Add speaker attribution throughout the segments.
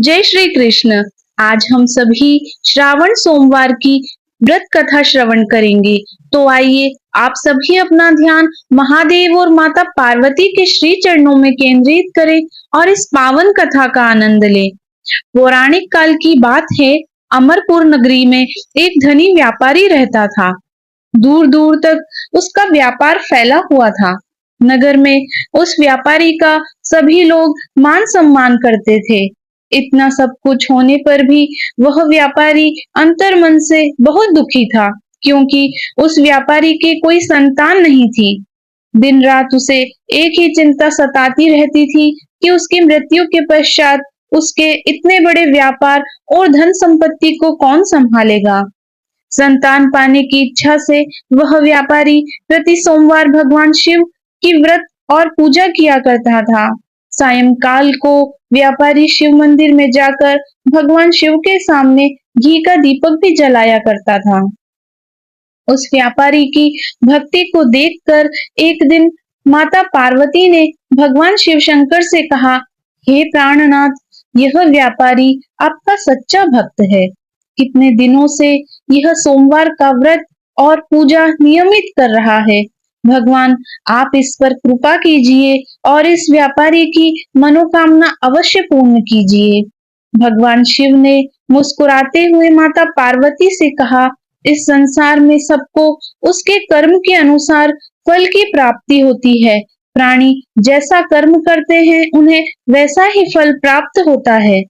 Speaker 1: जय श्री कृष्ण। आज हम सभी श्रावण सोमवार की व्रत कथा श्रवण करेंगे। तो आइए आप सभी अपना ध्यान महादेव और माता पार्वती के श्री चरणों में केंद्रित करें और इस पावन कथा का आनंद लें। पौराणिक काल की बात है। अमरपुर नगरी में एक धनी व्यापारी रहता था। दूर दूर तक उसका व्यापार फैला हुआ था। नगर में उस व्यापारी का सभी लोग मान सम्मान करते थे। इतना सब कुछ होने पर भी वह व्यापारी अंतर्मन से बहुत दुखी था, क्योंकि उस व्यापारी के कोई संतान नहीं थी। दिन रात उसे एक ही चिंता सताती रहती थी कि उसकी मृत्यु के पश्चात उसके इतने बड़े व्यापार और धन संपत्ति को कौन संभालेगा। संतान पाने की इच्छा से वह व्यापारी प्रति सोमवार भगवान शिव की व्रत और पूजा किया करता था। सायंकाल को व्यापारी शिव मंदिर में जाकर भगवान शिव के सामने घी का दीपक भी जलाया करता था। उस व्यापारी की भक्ति को देखकर एक दिन माता पार्वती ने भगवान शिव शंकर से कहा, हे प्राणनाथ, यह व्यापारी आपका सच्चा भक्त है। कितने दिनों से यह सोमवार का व्रत और पूजा नियमित कर रहा है। भगवान, आप इस पर कृपा कीजिए और इस व्यापारी की मनोकामना अवश्य पूर्ण कीजिए। भगवान शिव ने मुस्कुराते हुए माता पार्वती से कहा, इस संसार में सबको उसके कर्म के अनुसार फल की प्राप्ति होती है। प्राणी जैसा कर्म करते हैं उन्हें वैसा ही फल प्राप्त होता है।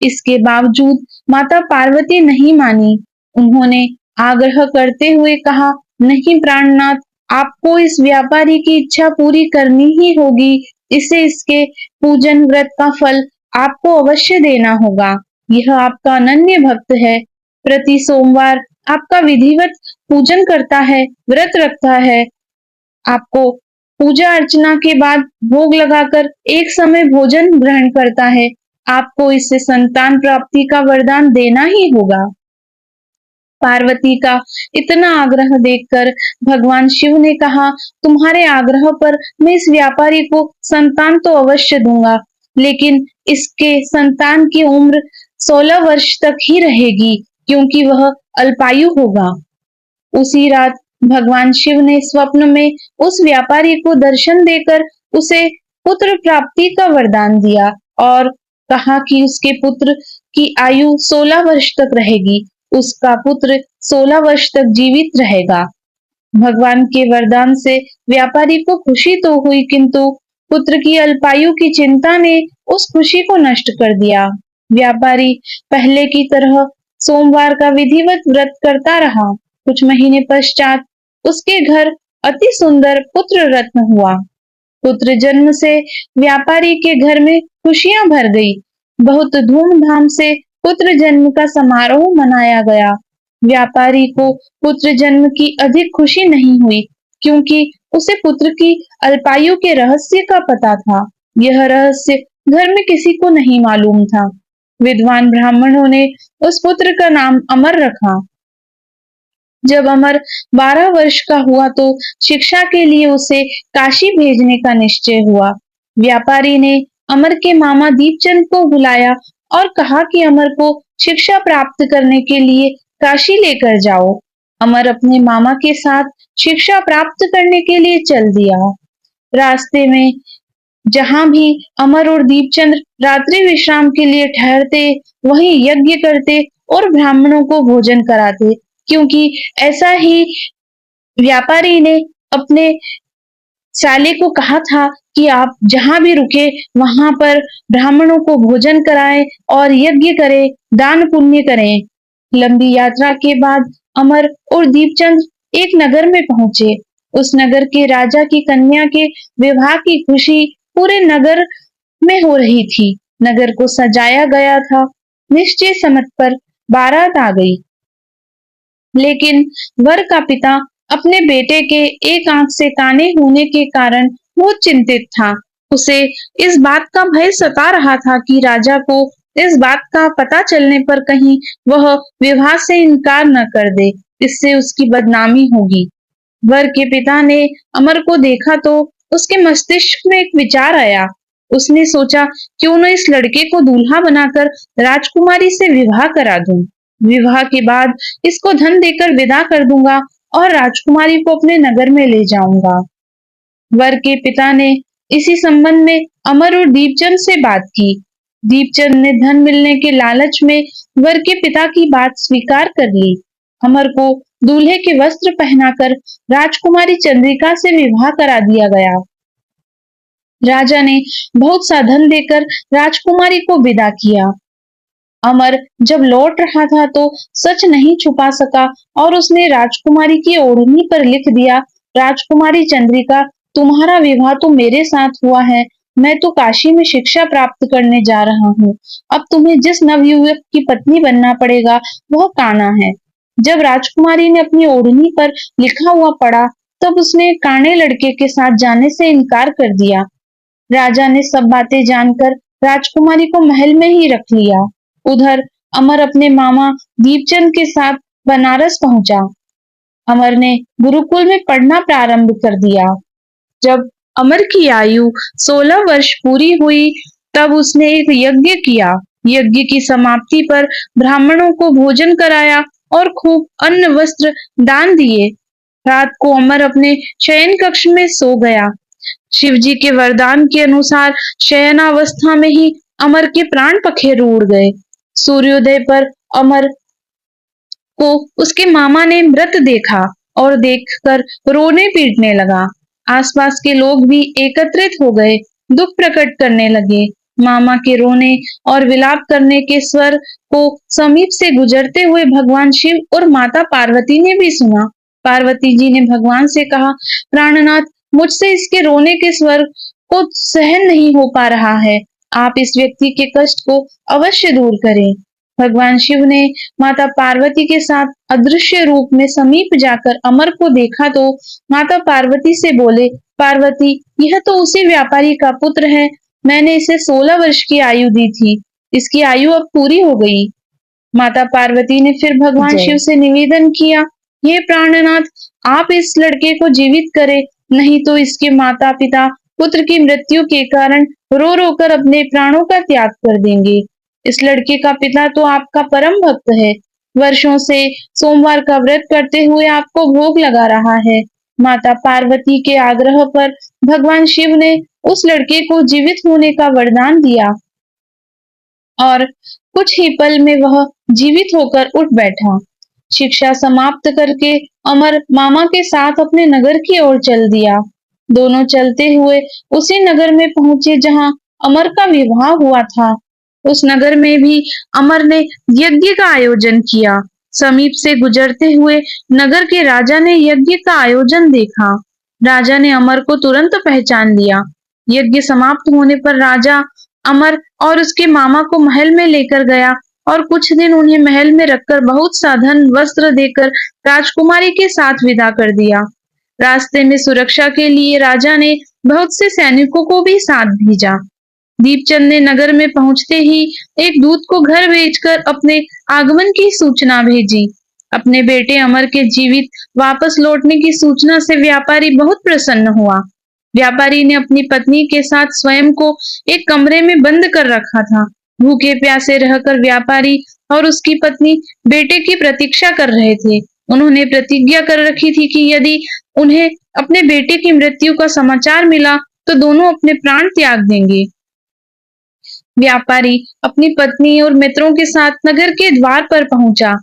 Speaker 1: इसके बावजूद माता पार्वती नहीं मानी। उन्होंने आग्रह करते हुए कहा, नहीं प्राणनाथ, आपको इस व्यापारी की इच्छा पूरी करनी ही होगी। इसे इसके पूजन व्रत का फल आपको अवश्य देना होगा। यह आपका अनन्य भक्त है। प्रति सोमवार आपका विधिवत पूजन करता है, व्रत रखता है। आपको पूजा अर्चना के बाद भोग लगाकर एक समय भोजन ग्रहण करता है। आपको इससे संतान प्राप्ति का वरदान देना ही होगा। पार्वती का इतना आग्रह देखकर भगवान शिव ने कहा, तुम्हारे आग्रह पर मैं इस व्यापारी को संतान तो अवश्य दूंगा, लेकिन इसके संतान की उम्र 16 वर्ष तक ही रहेगी, क्योंकि वह अल्पायु होगा। उसी रात भगवान शिव ने स्वप्न में उस व्यापारी को दर्शन देकर उसे पुत्र प्राप्ति का वरदान दिया और कहा कि उसके पुत्र की आयु 16 वर्ष तक रहेगी। उसका पुत्र 16 वर्ष तक जीवित रहेगा। भगवान के वरदान से व्यापारी को खुशी तो हुई, किंतु पुत्र की अल्पायु की चिंता ने उस खुशी को नष्ट कर दिया। व्यापारी पहले की तरह सोमवार का विधिवत व्रत करता रहा। कुछ महीने पश्चात उसके घर अति सुंदर पुत्र रत्न हुआ। पुत्र जन्म से व्यापारी के घर में खुशियां भर गई। बहुत धूमधाम से पुत्र जन्म का समारोह मनाया गया। व्यापारी को पुत्र जन्म की अधिक खुशी नहीं हुई, क्योंकि उसे पुत्र की अल्पायु के रहस्य का पता था। यह रहस्य घर में किसी को नहीं मालूम था। विद्वान ब्राह्मणों ने उस पुत्र का नाम अमर रखा। जब अमर 12 वर्ष का हुआ तो शिक्षा के लिए उसे काशी भेजने का निश्चय हुआ। व्यापारी ने अमर के मामा दीपचंद को बुलाया और कहा कि अमर को शिक्षा प्राप्त करने के लिए काशी लेकर जाओ। अमर अपने मामा के साथ शिक्षा प्राप्त करने के लिए चल दिया। रास्ते में जहां भी अमर और दीपचंद रात्रि विश्राम के लिए ठहरते, वहीं यज्ञ करते और ब्राह्मणों को भोजन कराते, क्योंकि ऐसा ही व्यापारी ने अपने साले को कहा था कि आप जहां भी रुके वहां पर ब्राह्मणों को भोजन कराएं और यज्ञ करें, दान पुण्य करें। लंबी यात्रा के बाद अमर और दीपचंद एक नगर में पहुंचे। उस नगर के राजा की कन्या के विवाह की खुशी पूरे नगर में हो रही थी। नगर को सजाया गया था। निश्चय समय पर बारात आ गई, लेकिन वर का पिता अपने बेटे के एक आंख से काने होने के कारण बहुत चिंतित था। उसे इस बात का भय सता रहा था कि राजा को इस बात का पता चलने पर कहीं वह विवाह से इनकार न कर दे, इससे उसकी बदनामी होगी। वर के पिता ने अमर को देखा तो उसके मस्तिष्क में एक विचार आया उसने सोचा क्यों न इस लड़के को दूल्हा बनाकर राजकुमारी से विवाह करा दूं। विवाह के बाद इसको धन देकर विदा कर दूंगा और राजकुमारी को अपने नगर में ले जाऊंगा। वर के पिता ने इसी संबंध में अमर और दीपचंद से बात की। दीपचंद ने धन मिलने के लालच में वर के पिता की बात स्वीकार कर ली। अमर को दूल्हे के वस्त्र पहनाकर राजकुमारी चंद्रिका से विवाह करा दिया गया। राजा ने बहुत सा धन देकर राजकुमारी को विदा किया। अमर जब लौट रहा था तो सच नहीं छुपा सका और उसने राजकुमारी की ओढ़नी पर लिख दिया, राजकुमारी चंद्रिका, तुम्हारा विवाह तो मेरे साथ हुआ है। मैं तो काशी में शिक्षा प्राप्त करने जा रहा हूँ। अब तुम्हें जिस नवयुवक की पत्नी बनना पड़ेगा वह कान्हा है। जब राजकुमारी ने अपनी ओढ़नी पर लिखा हुआ पढ़ा तब उसने काणे लड़के के साथ जाने से इनकार कर दिया। राजा ने सब बातें जानकर राजकुमारी को महल में ही रख लिया। उधर अमर अपने मामा दीपचंद के साथ बनारस पहुंचा। अमर ने गुरुकुल में पढ़ना प्रारंभ कर दिया। जब अमर की आयु 16 वर्ष पूरी हुई तब उसने एक यज्ञ किया। यज्ञ की समाप्ति पर ब्राह्मणों को भोजन कराया और खूब अन्न वस्त्र दान दिए। रात को अमर अपने शयन कक्ष में सो गया। शिवजी के वरदान के अनुसार शयनावस्था में ही अमर के प्राण पखेरु उड़ गए। सूर्योदय पर अमर को उसके मामा ने मृत देखा और देखकर रोने पीटने लगा। आसपास के लोग भी एकत्रित हो गए, दुख प्रकट करने लगे। मामा के रोने और विलाप करने के स्वर को समीप से गुजरते हुए भगवान शिव और माता पार्वती ने भी सुना। पार्वती जी ने भगवान से कहा, प्राणनाथ, मुझसे इसके रोने के स्वर को सहन नहीं हो पा रहा है। आप इस व्यक्ति के कष्ट को अवश्य दूर करें। भगवान शिव ने माता पार्वती के साथ अदृश्य रूप में समीप जाकर अमर को देखा तो माता पार्वती से बोले, पार्वती, यह तो उसी व्यापारी का पुत्र है। मैंने इसे 16 वर्ष की आयु दी थी। इसकी आयु अब पूरी हो गई। माता पार्वती ने फिर भगवान शिव से निवेदन किया, हे प्राणनाथ, आप इस लड़के को जीवित करें, नहीं तो इसके माता पिता पुत्र की मृत्यु के कारण रो रो कर अपने प्राणों का त्याग कर देंगे। इस लड़के का पिता तो आपका परम भक्त है। वर्षों से सोमवार का व्रत करते हुए आपको भोग लगा रहा है। माता पार्वती के आग्रह पर भगवान शिव ने उस लड़के को जीवित होने का वरदान दिया और कुछ ही पल में वह जीवित होकर उठ बैठा। शिक्षा समाप्त करके अमर मामा के साथ अपने नगर की ओर चल दिया। दोनों चलते हुए उसी नगर में पहुंचे जहां अमर का विवाह हुआ था। उस नगर में भी अमर ने यज्ञ का आयोजन किया। समीप से गुजरते हुए नगर के राजा ने यज्ञ का आयोजन देखा। राजा ने अमर को तुरंत पहचान लिया। यज्ञ समाप्त होने पर राजा अमर और उसके मामा को महल में लेकर गया और कुछ दिन उन्हें महल में रखकर बहुत सा धन वस्त्र देकर राजकुमारी के साथ विदा कर दिया। रास्ते में सुरक्षा के लिए राजा ने बहुत से सैनिकों को भी साथ भेजा। दीपचंद ने नगर में पहुंचते ही एक दूत को घर भेजकर अपने आगमन की सूचना भेजी। अपने बेटे अमर के जीवित वापस लौटने की सूचना से व्यापारी बहुत प्रसन्न हुआ। व्यापारी ने अपनी पत्नी के साथ स्वयं को एक कमरे में बंद कर रखा था। भूखे प्यासे रहकर व्यापारी और उसकी पत्नी बेटे की प्रतीक्षा कर रहे थे। उन्होंने प्रतिज्ञा कर रखी थी कि यदि उन्हें अपने बेटे की मृत्यु का समाचार मिला तो दोनों अपने प्राण त्याग देंगे। व्यापारी अपनी पत्नी और मित्रों के साथ नगर के द्वार पर पहुंचा।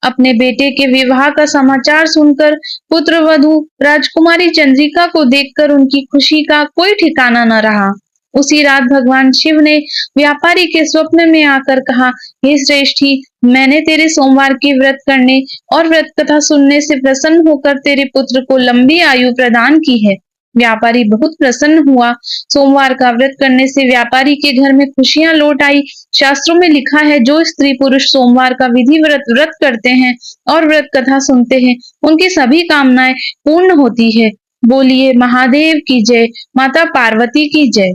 Speaker 1: अपने बेटे के विवाह का समाचार सुनकर पुत्र वधू राजकुमारी चंद्रिका को देखकर उनकी खुशी का कोई ठिकाना न रहा। उसी रात भगवान शिव ने व्यापारी के स्वप्न में आकर कहा, हे श्रेष्ठी, मैंने तेरे सोमवार की व्रत करने और व्रत कथा सुनने से प्रसन्न होकर तेरे पुत्र को लंबी आयु प्रदान की है। व्यापारी बहुत प्रसन्न हुआ। सोमवार का व्रत करने से व्यापारी के घर में खुशियां लौट आई। शास्त्रों में लिखा है, जो स्त्री पुरुष सोमवार का विधि व्रत करते हैं और व्रत कथा सुनते हैं, उनकी सभी कामनाएं पूर्ण होती है। बोलिए महादेव की जय, माता पार्वती की जय।